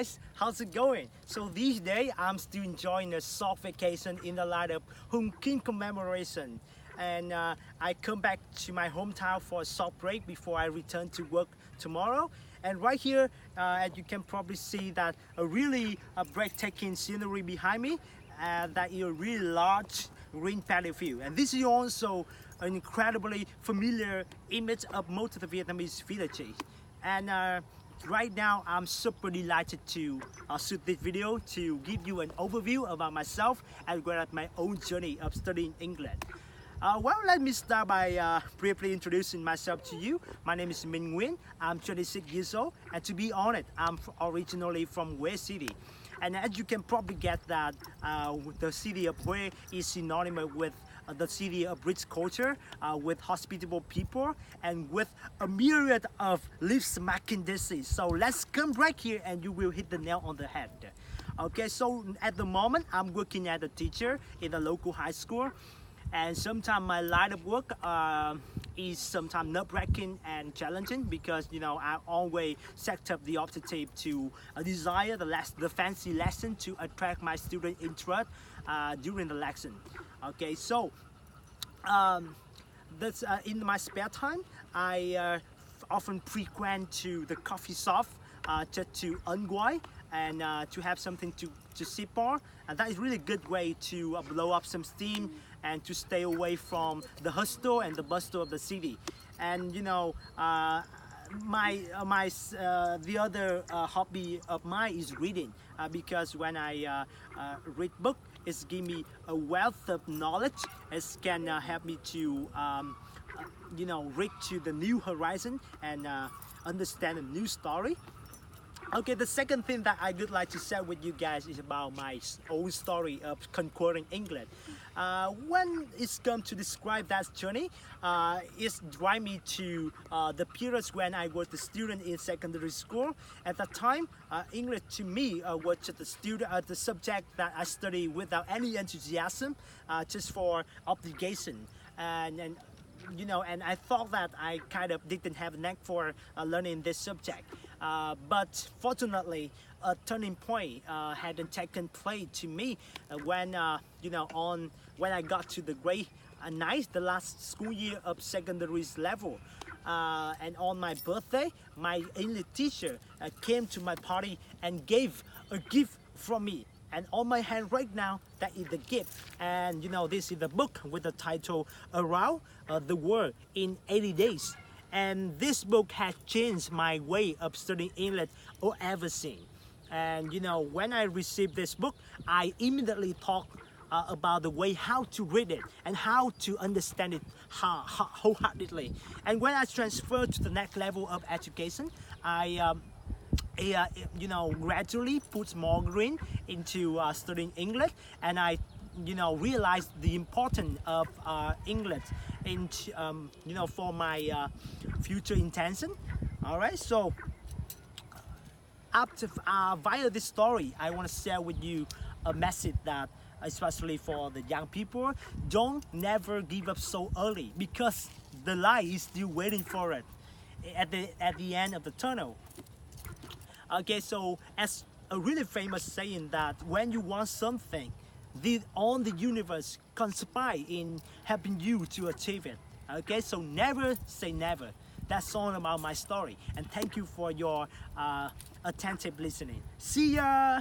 Guys, how's it going? So these days I'm still enjoying a soft vacation in the light of Hung King commemoration, and I come back to my hometown for a short break before I return to work tomorrow. And right here, as you can probably see, that a really breathtaking scenery behind me, that is a really large green paddy field. And this is also an incredibly familiar image of most of the Vietnamese villages. And right now I'm super delighted to shoot this video to give you an overview about myself as well as my own journey of studying England. Well, let me start by briefly introducing myself to you. My name is Minh Nguyen. I'm 26 years old, and to be honest, I'm originally from Hue City. And as you can probably get that, the city of Hue is synonymous with the city of rich culture, with hospitable people, and with a myriad of lip-smacking dishes. So let's come right here and you will hit the nail on the head. Okay, so at the moment, I'm working as a teacher in a local high school. And sometimes my line of work is sometimes nerve-wracking and challenging because I always set up the objective to desire the fancy lesson to attract my student interest during the lesson. Okay, so that's in my spare time I often frequent to the coffee shop just to unwind and to have something to sip on, and that is really a good way to blow up some steam and to stay away from the hustle and the bustle of the city. And the other hobby of mine is reading, because when I read book, it's give me a wealth of knowledge. It can help me to reach to the new horizon and understand a new story. Okay, the second thing that I would like to share with you guys is about my own story of conquering England. When it's come to describe that journey, it's drive me to the periods when I was a student in secondary school. At that time, English to me was just the subject that I studied without any enthusiasm, just for obligation. And I thought that I kind of didn't have a knack for learning this subject. But fortunately, a turning point hadn't taken place to me when when I got to the grade 9, the last school year of secondary level. And on my birthday, my English teacher came to my party and gave a gift from me. And on my hand right now, that is the gift. And this is the book with the title Around the World in 80 Days. And this book has changed my way of studying English or everything. And when I received this book, I immediately thought about the way how to read it and how to understand it wholeheartedly. And when I transferred to the next level of education, I gradually put more green into studying English, and I realized the importance of English in for my future intention. All right, so after via this story, I want to share with you a message that, especially for the young people, don't never give up so early, because the light is still waiting for it at the end of the tunnel. Okay, so as a really famous saying that when you want something, all the universe conspire in helping you to achieve it. Okay, so never say never. That's all about my story, and thank you for your attentive listening. See ya.